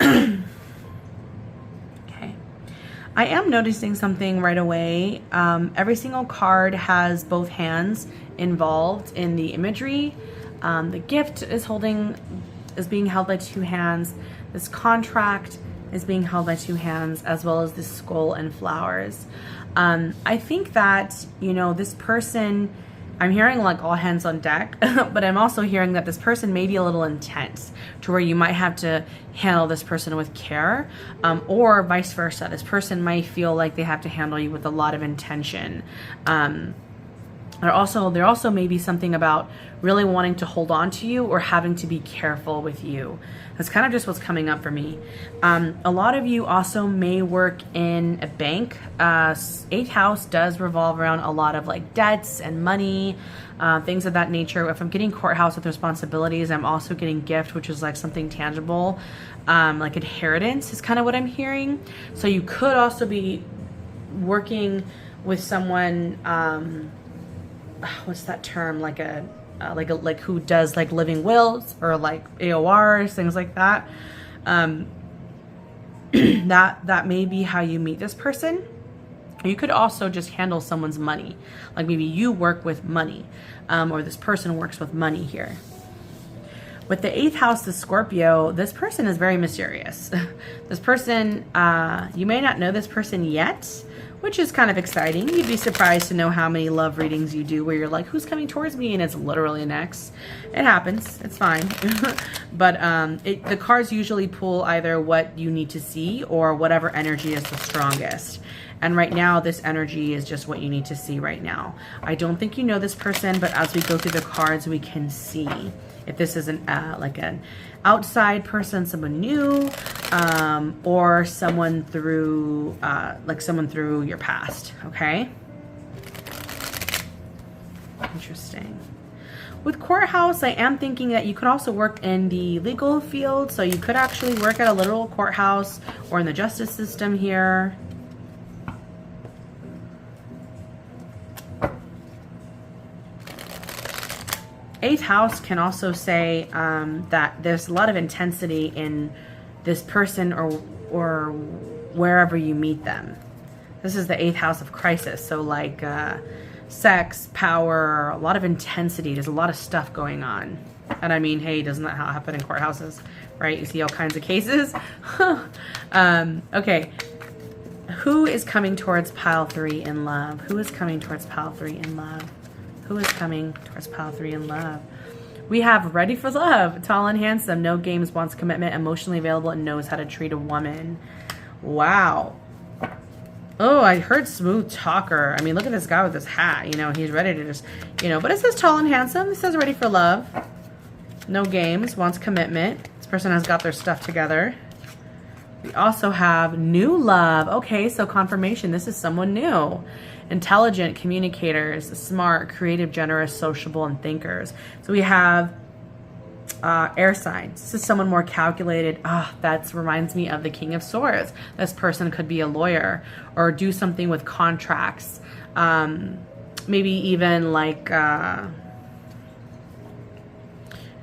Okay. I am noticing something right away. Every single card has both hands involved in the imagery. The gift is being held by 2 hands. This contract is being held by 2 hands, as well as the skull and flowers. I think that, you know, this person, I'm hearing like all hands on deck, but I'm also hearing that this person may be a little intense to where you might have to handle this person with care, or vice versa. This person might feel like they have to handle you with a lot of intention. There also may be something about really wanting to hold on to you or having to be careful with you. That's kind of just what's coming up for me. A lot of you also may work in a bank. 8th house does revolve around a lot of like debts and money, things of that nature. If I'm getting courthouse with responsibilities, I'm also getting gift, which is like something tangible, like inheritance is kind of what I'm hearing. So you could also be working with someone, what's that term, like who does like living wills or like AORs, things like that. That may be how you meet this person. You could also just handle someone's money, like maybe you work with money, or this person works with money here. With the 8th house, the Scorpio, this person is very mysterious. This person, you may not know this person yet, which is kind of exciting. You'd be surprised to know how many love readings you do where you're like, who's coming towards me? And it's literally an ex. It happens. It's fine. But the cards usually pull either what you need to see or whatever energy is the strongest. And right now, this energy is just what you need to see right now. I don't think you know this person, but as we go through the cards, we can see if this is like an outside person, someone new, or someone through your past. Okay. Interesting. With courthouse, I am thinking that you could also work in the legal field. So you could actually work at a literal courthouse or in the justice system here. Eighth house can also say that there's a lot of intensity in this person or wherever you meet them. This is the 8th house of crisis. So like sex, power, a lot of intensity. There's a lot of stuff going on. And I mean, hey, doesn't that happen in courthouses, right? You see all kinds of cases. Okay. Who is coming towards pile 3 in love? Who is coming towards pile 3 in love? Who is coming towards pile 3 in love? We have ready for love, tall and handsome, no games, wants commitment, emotionally available, and knows how to treat a woman. Wow. Oh, I heard smooth talker. I mean, look at this guy with his hat. You know, he's ready to just, you know, but it says tall and handsome. It says ready for love. No games, wants commitment. This person has got their stuff together. We also have new love. Okay, so confirmation. This is someone new. Intelligent, communicators, smart, creative, generous, sociable, and thinkers. So we have air signs. This is someone more calculated. That reminds me of the King of Swords. This person could be a lawyer or do something with contracts. Maybe even like, trying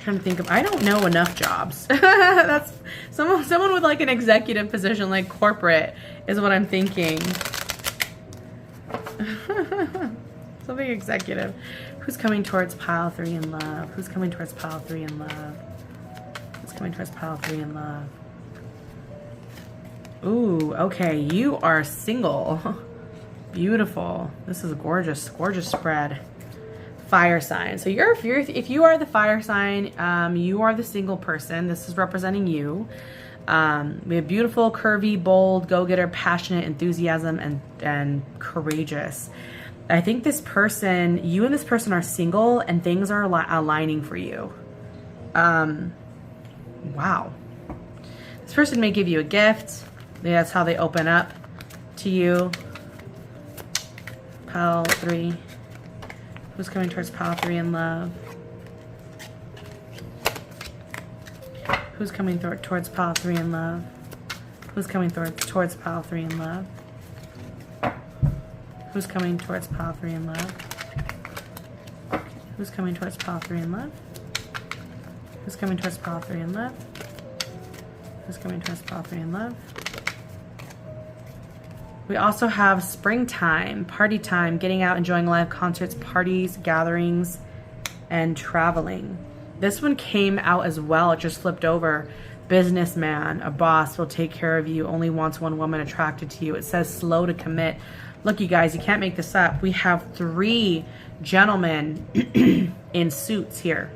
to think of, I don't know enough jobs. That's someone with like an executive position, like corporate is what I'm thinking. Something executive. Who's coming towards pile 3 in love? Who's coming towards pile 3 in love? Who's coming towards pile 3 in love? Ooh, okay. You are single. Beautiful. This is a gorgeous, gorgeous spread. Fire sign. So if you are the fire sign, you are the single person. This is representing you. We have beautiful, curvy, bold, go-getter, passionate, enthusiasm, and courageous. I think this person, you and this person are single and things are aligning for you. Wow. This person may give you a gift. Maybe that's how they open up to you. Pile 3. Who's coming towards pile 3 in love? Who's coming towards pile 3 in love? Who's coming towards pile 3 in love? Who's coming towards pile 3 in love? Who's coming towards pile 3 in love? Who's coming towards pile 3 in love? Who's coming towards pile 3 in love? We also have springtime, party time, getting out, enjoying live concerts, parties, gatherings, and traveling. This one came out as well. It just flipped over. Businessman, a boss will take care of you, only wants one woman attracted to you. It says slow to commit. Look, you guys, you can't make this up. We have 3 gentlemen in suits here.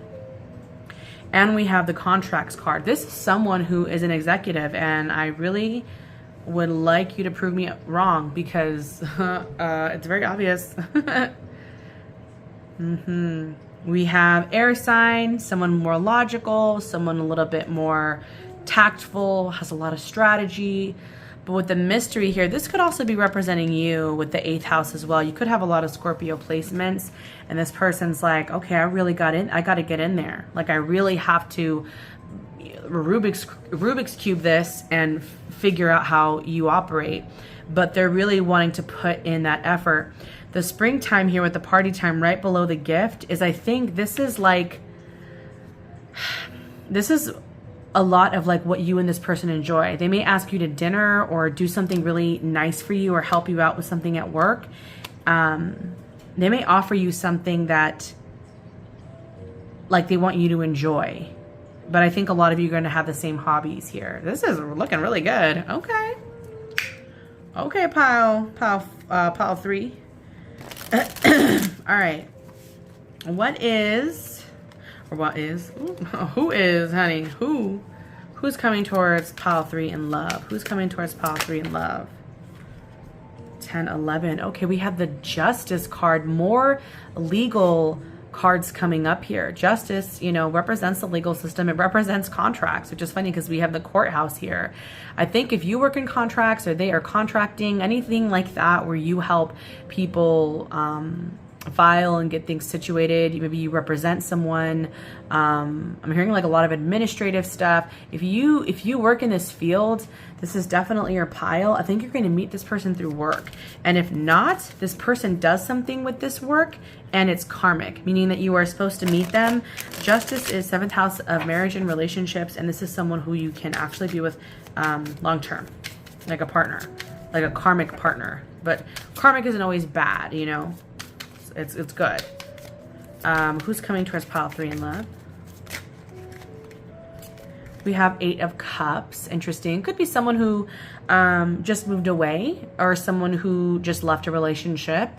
And we have the contracts card. This is someone who is an executive, and I really would like you to prove me wrong because it's very obvious. We have air sign, someone more logical, someone a little bit more tactful, has a lot of strategy. But with the mystery here, this could also be representing you with the 8th house as well. You could have a lot of Scorpio placements, and this person's like, okay, I got to get in there. Like, I really have to Rubik's Cube this and figure out how you operate. But they're really wanting to put in that effort. The springtime here with the party time right below the gift is, I think this is a lot of like what you and this person enjoy. They may ask you to dinner or do something really nice for you or help you out with something at work. They may offer you something that like they want you to enjoy. But I think a lot of you are going to have the same hobbies here. This is looking really good. Okay. Okay, pile 3. All right. Who is, honey? Who's coming towards pile 3 in love? Who's coming towards pile 3 in love? 10, 11. Okay, we have the Justice card. More legal cards coming up here. Justice, represents the legal system. It represents contracts, which is funny because we have the courthouse here. I think if you work in contracts or they are contracting, anything like that where you help people file and get things situated, maybe you represent someone. I'm hearing like a lot of administrative stuff. If you work in this field, this is definitely your pile. I think you're going to meet this person through work. And if not, this person does something with this work and it's karmic, meaning that you are supposed to meet them. Justice is 7th house of marriage and relationships, and this is someone who you can actually be with long term, like a partner, like a karmic partner. But karmic isn't always bad, It's good. Who's coming towards pile 3 in love? We have 8 of Cups. Interesting. Could be someone who just moved away, or someone who just left a relationship,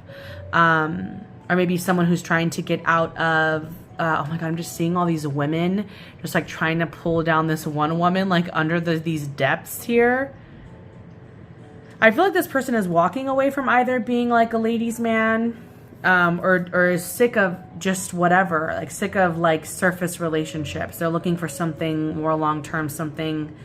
or maybe someone who's trying to get out of. Oh my God! I'm just seeing all these women just like trying to pull down this one woman like under these depths here. I feel like this person is walking away from either being like a ladies' man. Or is sick of just whatever, like sick of like surface relationships. They're looking for something more long-term, something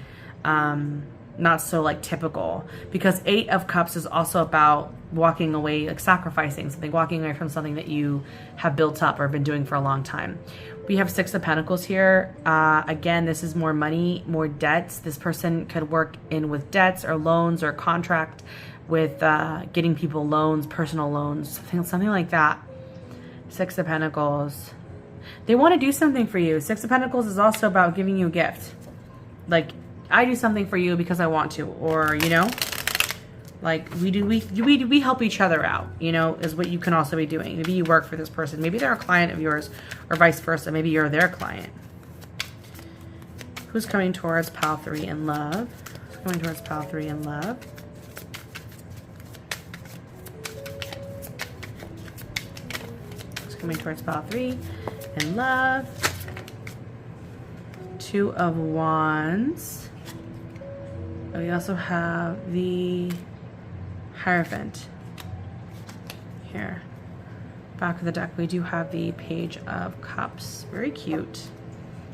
not so like typical, because 8 of Cups is also about walking away, like sacrificing something, walking away from something that you have built up or been doing for a long time. We have 6 of Pentacles here. Again, this is more money, more debts. This person could work in with debts or loans or contract with getting people loans, personal loans, something like that. 6 of Pentacles. They want to do something for you. 6 of Pentacles is also about giving you a gift. Like, I do something for you because I want to, or, like we help each other out, is what you can also be doing. Maybe you work for this person. Maybe they're a client of yours, or vice versa. Maybe you're their client. Who's coming towards pile 3 in love? Who's coming towards pile 3 in love? coming towards pile 3 in love. 2 of Wands. We also have the Hierophant here. Back of the deck, we do have the Page of Cups. Very cute.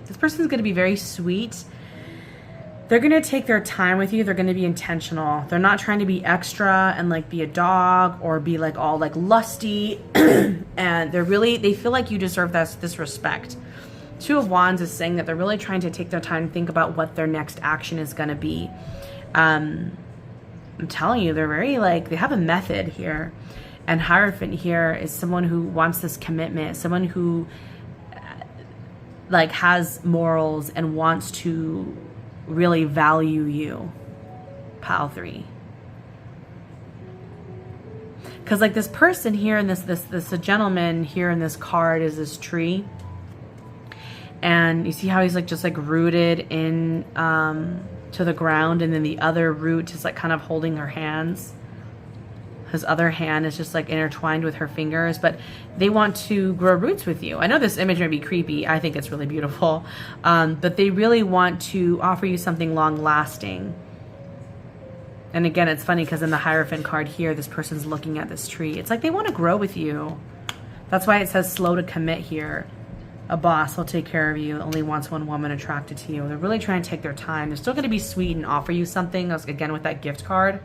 This person's going to be very sweet. They're going to take their time with you. They're going to be intentional. They're not trying to be extra and like be a dog or be like all like lusty. And they feel like you deserve this respect. 2 of Wands is saying that they're really trying to take their time and think about what their next action is going to be. I'm telling you, they're very like, they have a method here. And Hierophant here is someone who wants this commitment, someone who like has morals and wants to really value you. Pile 3. Because like this person here and this gentleman here in this card is this tree. And you see how he's like just like rooted in to the ground, and then the other root is like kind of holding her hands. His other hand is just like intertwined with her fingers, but they want to grow roots with you. I know this image may be creepy. I think it's really beautiful. But they really want to offer you something long lasting. And again, it's funny because in the Hierophant card here, this person's looking at this tree. It's like they want to grow with you. That's why it says slow to commit here. A boss will take care of you, only wants one woman attracted to you. They're really trying to take their time. They're still going to be sweet and offer you something. Again, with that gift card,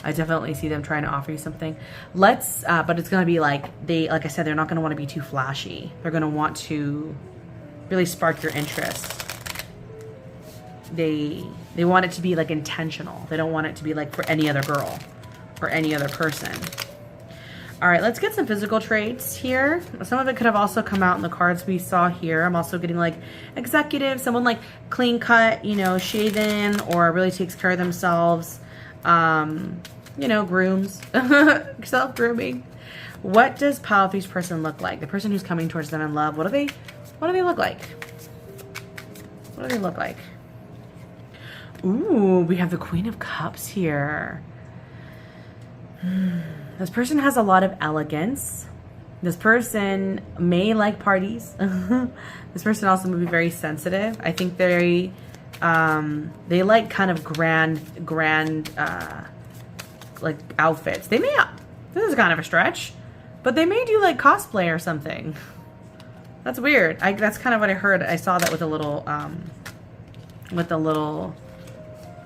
I definitely see them trying to offer you something. But it's going to be like, like I said, they're not going to want to be too flashy. They're going to want to really spark your interest. They want it to be like intentional. They don't want it to be like for any other girl or any other person. All right, let's get some physical traits here. Some of it could have also come out in the cards we saw here. I'm also getting like executive, someone like clean cut, you know, shaven, or really takes care of themselves. You know, grooms, self-grooming. What does pile 3's person look like? The person who's coming towards them in love, what do they look like? What do they look like? Ooh, we have the Queen of Cups here. This person has a lot of elegance. This person may like parties. This person also may be very sensitive. I think they like kind of grand like outfits. They may, this is kind of a stretch, but they may do like cosplay or something. That's weird. That's kind of what I heard. I saw that with a little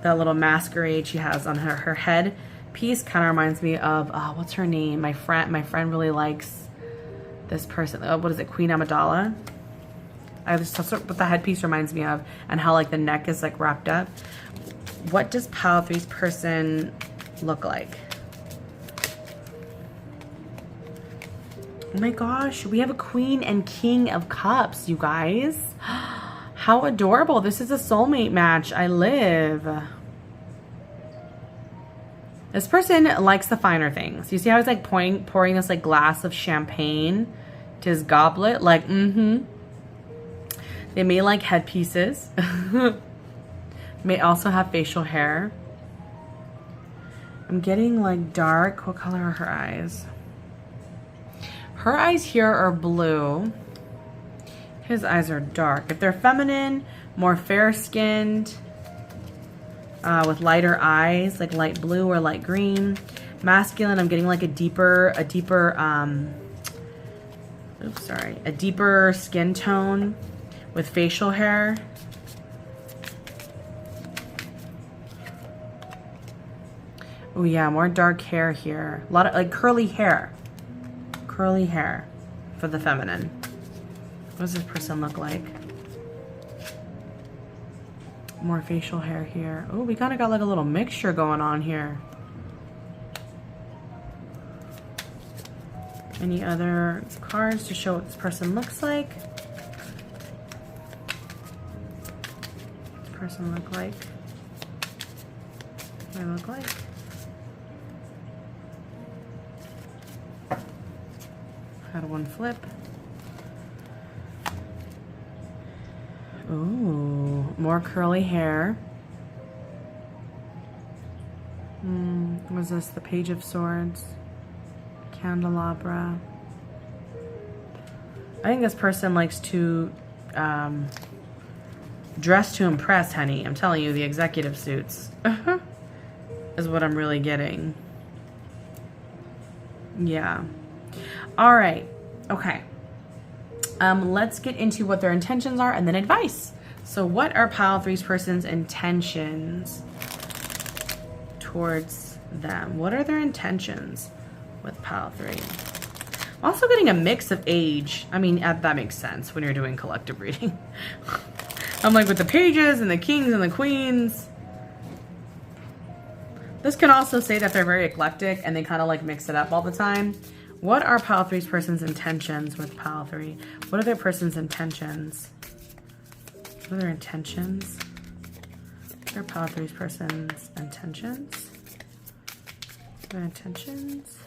that little masquerade she has on her head piece. Kind of reminds me of what's her name? My friend really likes this person. What is it? Queen Amidala. That's what the headpiece reminds me of, and how like the neck is like wrapped up. What does pile 3's person look like? Oh my gosh, we have a Queen and King of Cups, you guys. How adorable. This is a soulmate match. I live. This person likes the finer things. You see how he's like pouring this like glass of champagne to his goblet? Like, They may like headpieces. May also have facial hair. I'm getting like dark. What color are her eyes? Her eyes here are blue. His eyes are dark. If they're feminine, more fair-skinned, with lighter eyes, like light blue or light green. Masculine, I'm getting like a deeper skin tone with facial hair. Oh yeah, more dark hair here. A lot of like curly hair. Curly hair for the feminine. What does this person look like? More facial hair here. Oh, we kind of got like a little mixture going on here. Any other cards to show what this person looks like? What does this person look like? What do I look like? Had one flip. Ooh, more curly hair. What is this? The Page of Swords. Candelabra. I think this person likes to dress to impress, honey. I'm telling you, the executive suits is what I'm really getting. Yeah. All right. Okay. Let's get into what their intentions are and then advice. So what are pile three's person's intentions towards them? What are their intentions with pile three? I'm also getting a mix of age. I mean, that makes sense when you're doing collective reading. I'm like with the pages and the kings and the queens. This can also say that they're very eclectic and they kind of like mix it up all the time. What are pile three's person's intentions with pile three? What are their person's intentions? What are their intentions? What are pile three's person's intentions? Their intentions?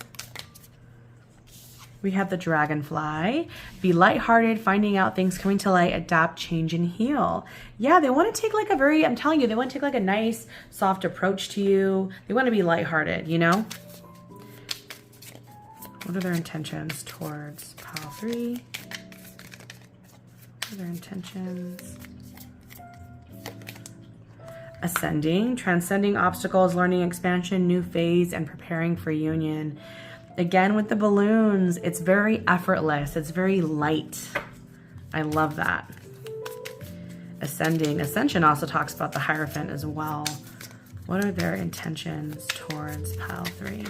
We have the dragonfly. Be lighthearted, finding out things coming to light, adapt, change, and heal. Yeah, they want to take like a very, I'm telling you, they want to take like a nice, soft approach to you. They want to be lighthearted, you know? What are their intentions towards pile three? What are their intentions? Ascending, transcending obstacles, learning expansion, new phase, and preparing for union. Again, with the balloons, it's very effortless. It's very light. I love that. Ascending. Ascension also talks about the Hierophant as well. What are their intentions towards pile three?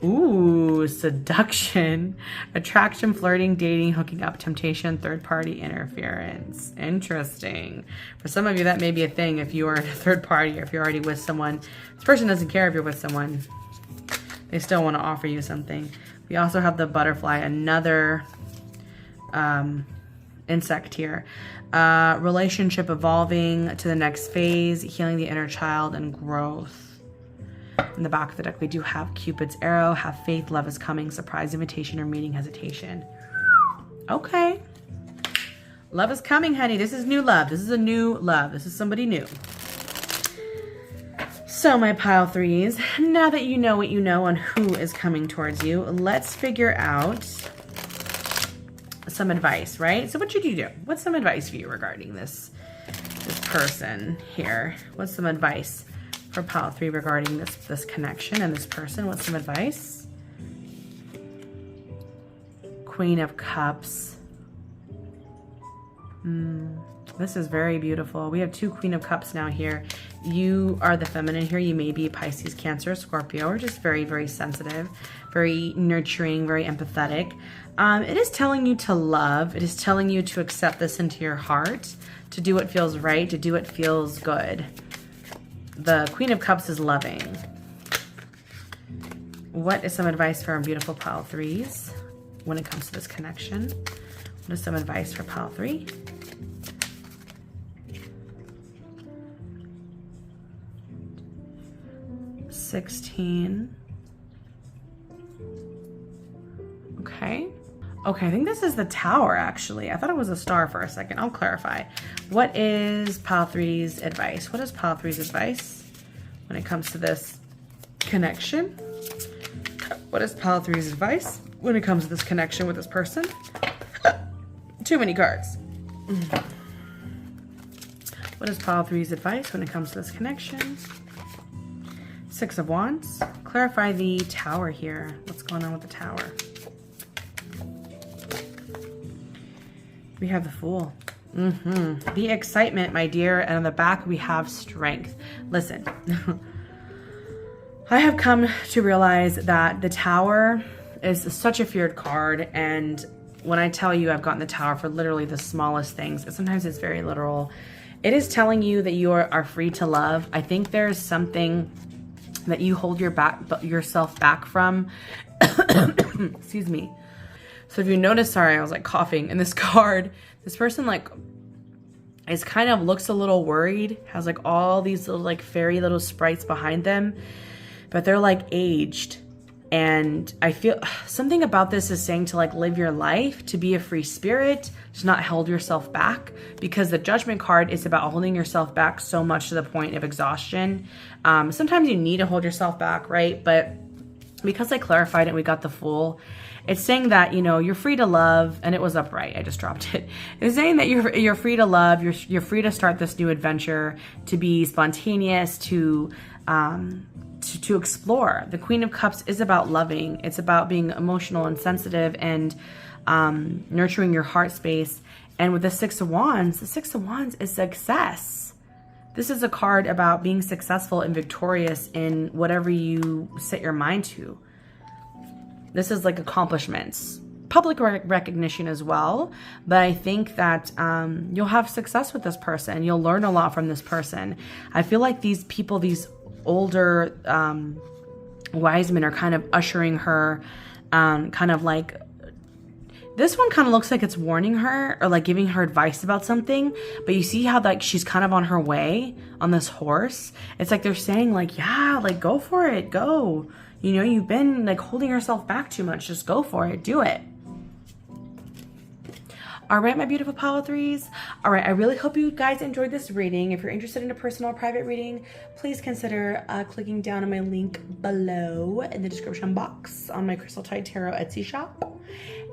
Ooh, seduction, attraction, flirting, dating, hooking up, temptation, third-party interference. Interesting. For some of you, that may be a thing if you are a third party or if you're already with someone. This person doesn't care if you're with someone. They still want to offer you something. We also have the butterfly, another insect here. Relationship evolving to the next phase, healing the inner child, and growth. In the back of the deck, we do have Cupid's arrow, have faith, love is coming, surprise invitation, or meeting hesitation. Okay. Love is coming, honey. This is new love. This is a new love. This is somebody new. So my pile threes, now that you know what you know on who is coming towards you, let's figure out some advice, right? So what should you do? What's some advice for you regarding this person here? What's some advice for pile three regarding this connection and this person? What's some advice? Queen of Cups. This is very beautiful. We have two Queen of Cups now here. You are the feminine here. You may be Pisces, Cancer, Scorpio, or just very, very sensitive, very nurturing, very empathetic. It is telling you to love. It is telling you to accept this into your heart, to do what feels right, to do what feels good. The Queen of Cups is loving. What is some advice for our beautiful pile threes when it comes to this connection? What is some advice for pile three? $16. Okay. Okay, I think this is the Tower, actually. I thought it was a star for a second. I'll clarify. What is pile three's advice? What is pile three's advice when it comes to this connection? What is pile three's advice when it comes to this connection with this person? Too many cards. What is pile three's advice when it comes to this connection? Six of Wands. Clarify the Tower here. What's going on with the Tower? We have the Fool. The excitement, my dear. And on the back, we have strength. Listen, I have come to realize that the Tower is such a feared card. And when I tell you I've gotten the Tower for literally the smallest things, sometimes it's very literal. It is telling you that you are free to love. I think there's something that you hold yourself back from. Excuse me. So if you notice, sorry, I was like coughing in this card. This person like is kind of looks a little worried, has like all these little like fairy little sprites behind them, but they're like aged. And I feel something about this is saying to like live your life, to be a free spirit, to not hold yourself back, because the Judgment card is about holding yourself back so much to the point of exhaustion. Sometimes you need to hold yourself back, right? But because I clarified it, we got the Fool. It's saying that, you know, you're free to love, and it was upright. I just dropped it. It's saying that you're free to love. You're free to start this new adventure, to be spontaneous, to explore. The Queen of Cups is about loving. It's about being emotional and sensitive and nurturing your heart space. And with the Six of Wands is success. This is a card about being successful and victorious in whatever you set your mind to. This is like accomplishments, public recognition as well. But I think that you'll have success with this person. You'll learn a lot from this person. I feel like these people, these older wise men, are kind of ushering her, kind of like, this one kind of looks like it's warning her or like giving her advice about something. But you see how like she's kind of on her way on this horse. It's like they're saying like, yeah, like go for it, go. You know, you've been like holding yourself back too much. Just go for it. Do it. All right, my beautiful Power Threes. All right, I really hope you guys enjoyed this reading. If you're interested in a personal or private reading, please consider clicking down on my link below in the description box on my Crystal Tide Tarot Etsy shop.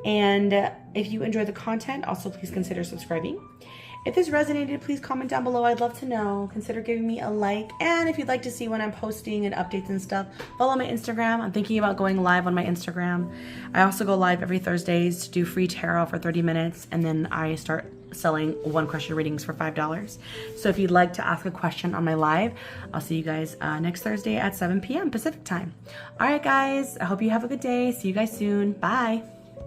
And if you enjoy the content, also please consider subscribing. If this resonated, please comment down below. I'd love to know. Consider giving me a like. And if you'd like to see when I'm posting and updates and stuff, follow my Instagram. I'm thinking about going live on my Instagram. I also go live every Thursdays to do free tarot for 30 minutes. And then I start selling one question readings for $5. So if you'd like to ask a question on my live, I'll see you guys next Thursday at 7 p.m. Pacific time. All right, guys. I hope you have a good day. See you guys soon. Bye.